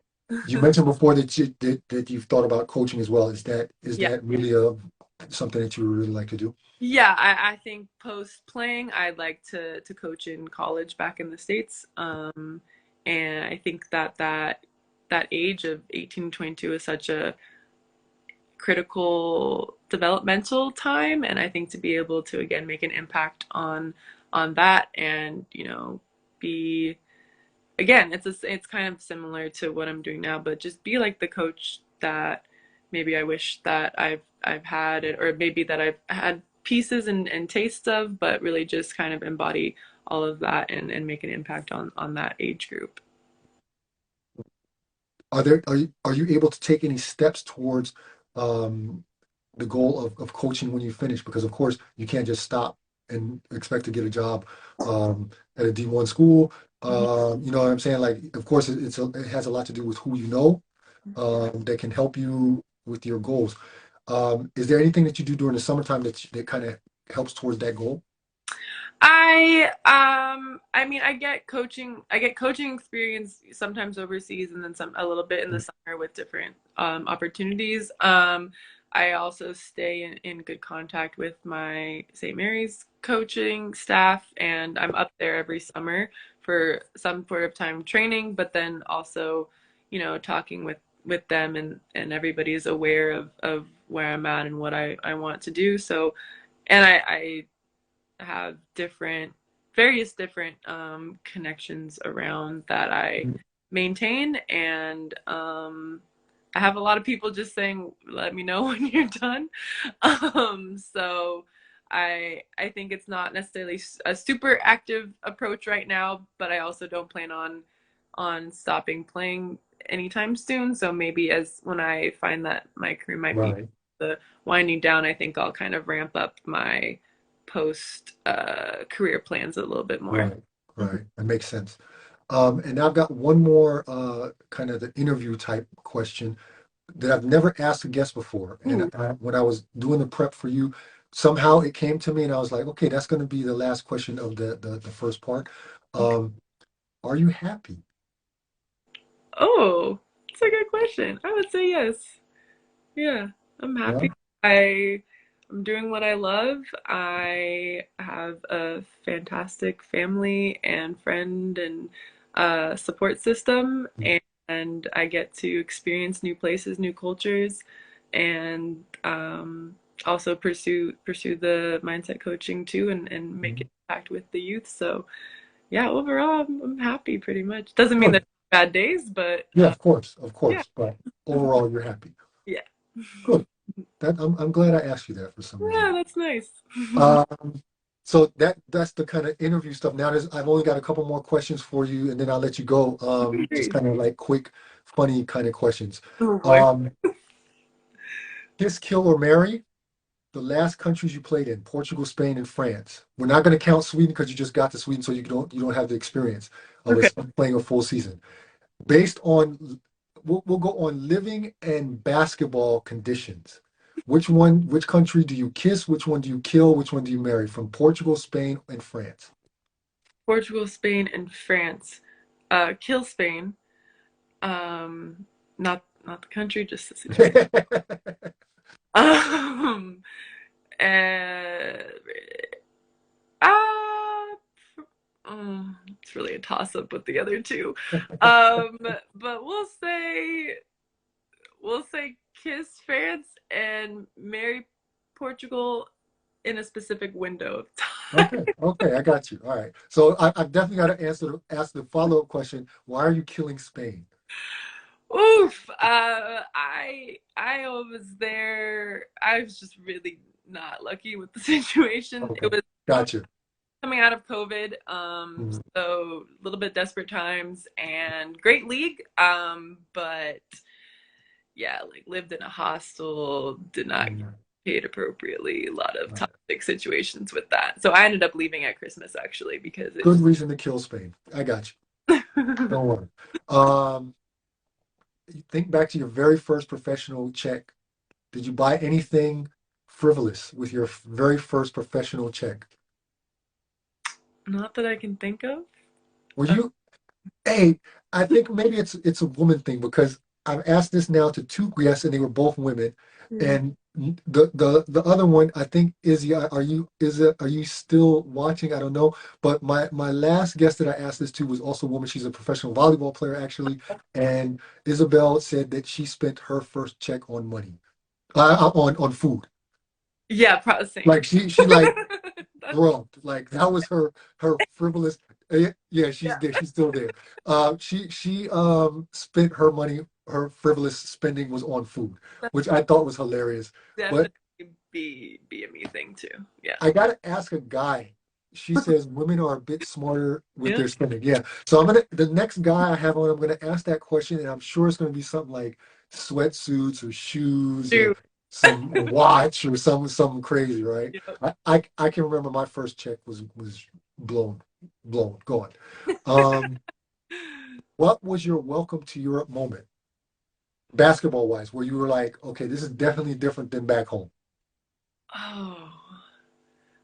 You mentioned before that you've thought about coaching as well. Is Yeah. that really something that you would really like to do? Yeah, I think post playing, I'd like to coach in college back in the States. And I think that age of 18 to 22 is such a critical developmental time, and I think to be able to again make an impact on that and be again it's kind of similar to what I'm doing now, but just be like the coach that maybe I wish that I've had it, or maybe that I've had pieces and tastes of, but really just kind of embody all of that and make an impact on that age group. Are you able to take any steps towards um, the goal of coaching when you finish? Because of course you can't just stop and expect to get a job at a D1 school. You know what I'm saying? Like, of course, it has a lot to do with who you know that can help you with your goals. Is there anything that you do during the summertime that kind of helps towards that goal? I mean I get coaching experience sometimes overseas and then some a little bit in the summer with different opportunities. I also stay in good contact with my St. Mary's coaching staff, and I'm up there every summer for some sort of time training, but then also, talking with them, and everybody's aware of where I'm at and what I want to do. So and I have various different connections around that I maintain, and I have a lot of people just saying, "Let me know when you're done." So I think it's not necessarily a super active approach right now, but I also don't plan on stopping playing anytime soon. So maybe as when I find that my career might be Right, the winding down, I think I'll kind of ramp up my post career plans a little bit more. right, right. That makes sense. And I've got one more kind of the interview type question that I've never asked a guest before. And Ooh, when I was doing the prep for you, somehow it came to me, and I was like, okay, that's going to be the last question of the first part. okay. Um, are you happy? Oh, a good question. I would say yes. Yeah, I'm Yeah. happy. I'm doing what I love. I have a fantastic family and friend and support system, and I get to experience new places, new cultures, and also pursue the mindset coaching too, and make Mhm. an impact with the youth. So yeah, overall, I'm happy pretty much. Doesn't mean Good. there's bad days, but Yeah, of yeah, course. But overall, you're happy. yeah. Good. I'm glad I asked you that for some Yeah, reason. that's nice. Um, so that's the kind of interview stuff. Now, I've only got a couple more questions for you, and then I'll let you go. Just kind of like quick, funny kind of questions. Oh boy. Um, Kiss, kill, or marry? The last countries you played in: Portugal, Spain, and France. We're not going to count Sweden because you just got to Sweden, so you don't have the experience of Okay. us playing a full season. Based on, we'll go on living and basketball conditions. Which country do you kiss? Which one do you kill? Which one do you marry? From Portugal, Spain, and France. Portugal, Spain, and France. Kill Spain. Not the country, just the situation. Um, and uh, it's really a toss up with the other two. But we'll say kiss France and marry Portugal in a specific window of time. Okay, I got you. All right. So I've definitely got to ask the follow-up question. Why are you killing Spain? Oof. I was there. I was just really not lucky with the situation. Okay, It was got you. coming out of COVID, Mhm. so a little bit desperate times and great league. But yeah, like lived in a hostel, did not get Mhm. paid appropriately, a lot of All right. toxic situations with that. So I ended up leaving at Christmas actually because it Good just reason to kill Spain. I got you. Don't worry. Um, think back to your very first professional check. Did you buy anything frivolous with your very first professional check? not that I can think of. Were Uh, you, hey, I think maybe it's a woman thing because I've asked this now to two guests and they were both women. yeah. And the other one, I think, Izzy, are you still watching? I don't know. But my last guest that I asked this to was also a woman. She's a professional volleyball player, actually. And Isabel said that she spent her first check on money, on food. Yeah, probably same. Like she like That's, grumped. Like that was her frivolous. Yeah, she's yeah, there. She's still there. She spent her money. Her frivolous spending was on food, that's which I thought was hilarious. But definitely be a me thing too. Yeah. I gotta ask a guy. She says women are a bit smarter with Yeah. their spending. Yeah. So the next guy I have on, I'm gonna ask that question, and I'm sure it's gonna be something like sweatsuits or shoes or True. some watch or something crazy, right? Yep. I can remember my first check was blown blown. Go on. Um, what was your welcome to Europe moment, basketball wise, where you were like, okay, this is definitely different than back home? Oh,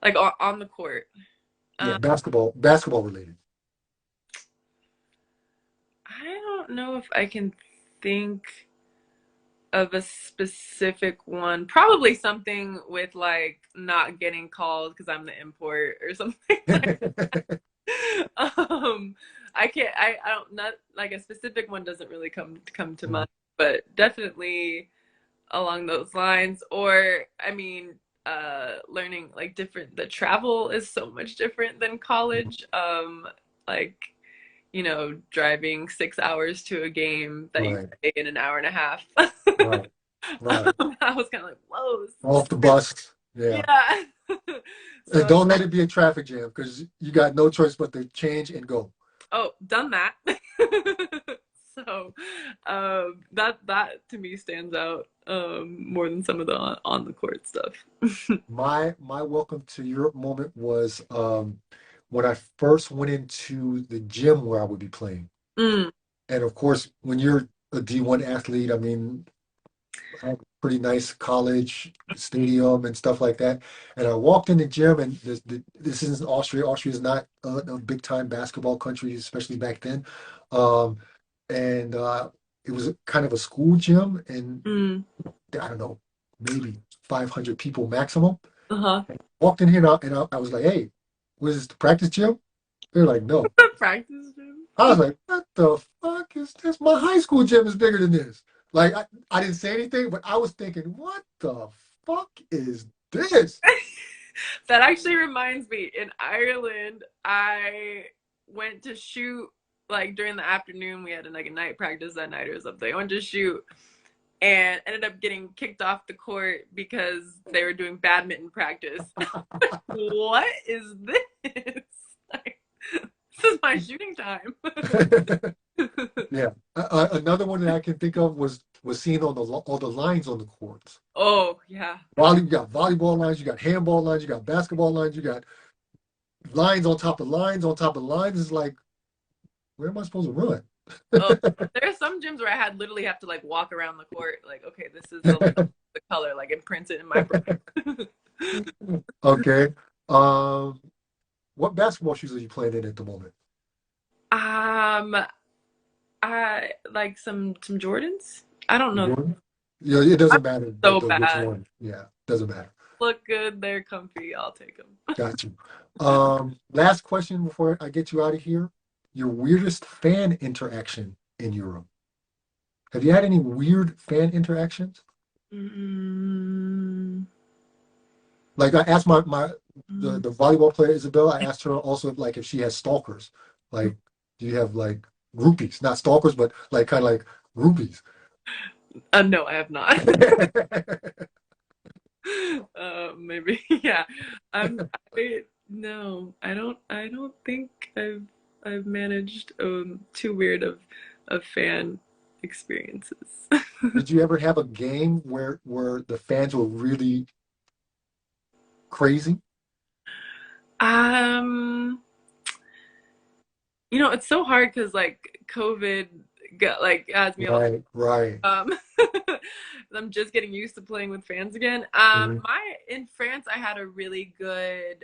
like on the court. Yeah, Um, basketball related. I don't know if I can think of a specific one. Probably something with like not getting called because I'm the import or something like. Um, I can't. I don't not like a specific one doesn't really come to mind, but definitely along those lines. Or I mean, learning like different. The travel is so much different than college. Like driving 6 hours to a game that you Right, play in an hour and a half. right, right. I was kind of like, whoa, Off the bus. Yeah. yeah. And So, don't let it be a traffic jam because you got no choice but to change and go. oh, done that. So, that to me stands out more than some of the on the court stuff. My welcome to Europe moment was when I first went into the gym where I would be playing. Mm, And of course, when you're a D1 athlete, I mean, I have a pretty nice college stadium and stuff like that. And I walked in the gym, and this isn't Austria. Austria is not a big time basketball country, especially back then. Um, and it was kind of a school gym, and Mm. I don't know, maybe 500 people maximum. Uh-huh. Walked in here and I was like, "Hey, was this the practice gym?" They're like, "No." Practice gym. I was like, "What the fuck is this? My high school gym is bigger than this." Like I didn't say anything, but I was thinking, "What the fuck is this?" That actually reminds me, in Ireland, I went to shoot like during the afternoon. We had like a night practice that night or something. I went to shoot and ended up getting kicked off the court because they were doing badminton practice. What is this? Like, this is my shooting time. Yeah. Another one that I can think of was seeing on all the lines on the courts. Oh yeah. You got volleyball lines, you got handball lines, you got basketball lines, you got lines on top of lines on top of lines. It's like, where am I supposed to run? Oh, there are some gyms where I had literally have to like walk around the court. Like, okay, this is the color. Like, imprint it in my brain. Okay. What basketball shoes are you playing in at the moment? um, I like some Jordans. I don't know. Jordan? Yeah, it I'm doesn't matter so which bad. one. Yeah, doesn't matter. Look good. They're comfy. I'll take them. Got you. Last question before I get you out of here. Your weirdest fan interaction in Europe. Have you had any weird fan interactions? Mm-mm. Like I asked the volleyball player Isabel, I asked her also like if she has stalkers. Like, do you have like groupies? Not stalkers, but like kind of like groupies. No, I have not. Maybe yeah. I no, I don't think I've managed too weird of fan experiences. Did you ever have a game where the fans were really crazy? um it's so hard because like COVID got like has me a Right, right. um I'm just getting used to playing with fans again. Mhm. My in France I had a really good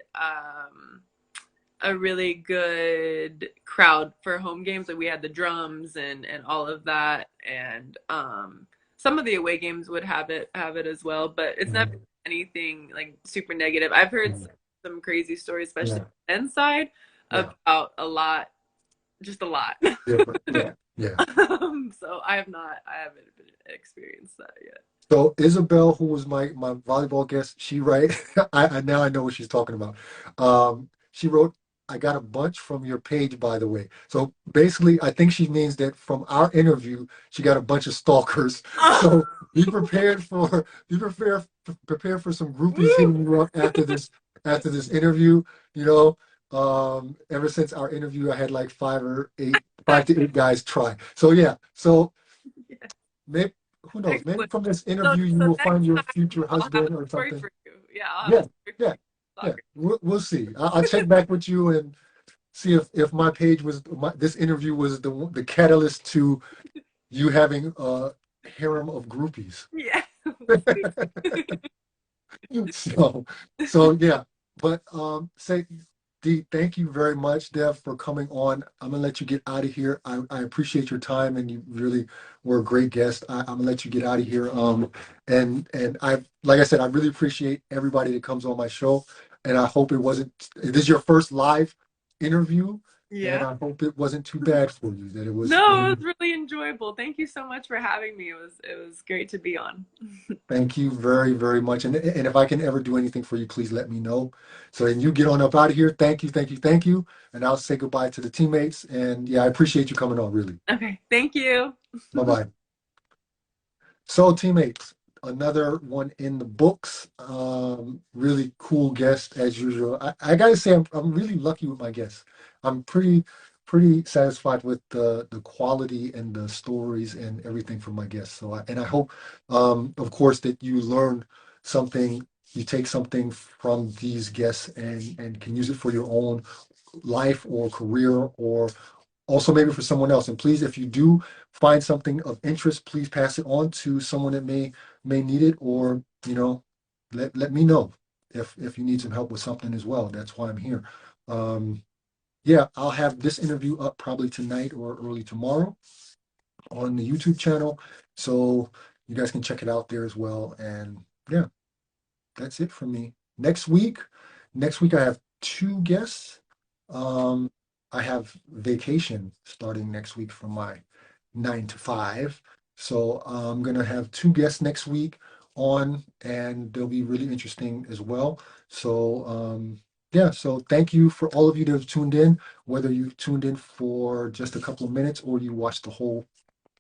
crowd for home games. Like we had the drums and all of that, and some of the away games would have it as well. But it's never Mhm. anything like super negative. I've heard Mhm. some crazy stories, especially Yeah, on the men's side, yeah, about a lot, just a lot. different. Yeah, yeah. So I haven't experienced that yet. So Isabel, who was my volleyball guest, she write. I now I know what she's talking about. She wrote, "I got a bunch from your page, by the way." So basically, I think she means that from our interview, she got a bunch of stalkers. So be prepared for some groupies Woo! hitting you up after this interview. You know, ever since our interview, I had like 5 to 8 guys try. So yeah, so. Yeah, Maybe, who knows? Maybe excellent. from this So, interview, you so will next find your time future I'll have a husband or story something. for you. Yeah, I'll have a Yeah, story for yeah, you. yeah. Stalker. We'll see. I'll check back with you and see if my page this interview was the catalyst to you having a harem of groupies. Yeah, we'll see. So, so yeah. But say, Dee, thank you very much, Dev, for coming on. I'm gonna let you get out of here. I appreciate your time, and you really were a great guest. I'm gonna let you get out of here. And like I said, I really appreciate everybody that comes on my show, and I hope it wasn't. This is your first live interview, and Yeah. I hope it wasn't too bad for you. That it was. No, it was really enjoyable. Thank you so much for having me. It was great to be on. Thank you very, very much. And if I can ever do anything for you, please let me know. So then you get on up out of here. Thank you, thank you, thank you. And I'll say goodbye to the teammates. And yeah, I appreciate you coming on, really. Okay, thank you. Bye-bye. So teammates, another one in the books. Really cool guest as usual. I gotta say, I'm really lucky with my guests. I'm pretty satisfied with the quality and the stories and everything from my guests. And I hope, of course, that you learn something, you take something from these guests and can use it for your own life or career or also maybe for someone else. And please, if you do find something of interest, please pass it on to someone that may need it, or let me know if you need some help with something as well. That's why I'm here. Yeah, I'll have this interview up probably tonight or early tomorrow. on the YouTube channel. So you guys can check it out there as well. And yeah, that's it for me. Next week I have two guests. Um, I have vacation starting next week from my 9 to 5. So I'm gonna have two guests next week on, and they'll be really interesting as well. So yeah, so thank you for all of you that have tuned in, whether you tuned in for just a couple of minutes or you watched the whole,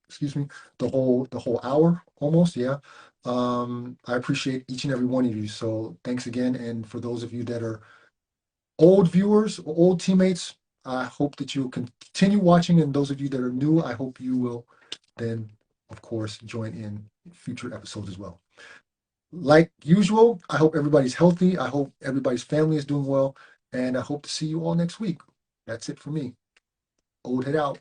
excuse me, the whole hour almost. Yeah. I appreciate each and every one of you. So thanks again. And for those of you that are old viewers or old teammates, I hope that you'll continue watching. And those of you that are new, I hope you will then, of course, join in future episodes as well. Like usual, I hope everybody's healthy. I hope everybody's family is doing well. And I hope to see you all next week. That's it for me. Old head out.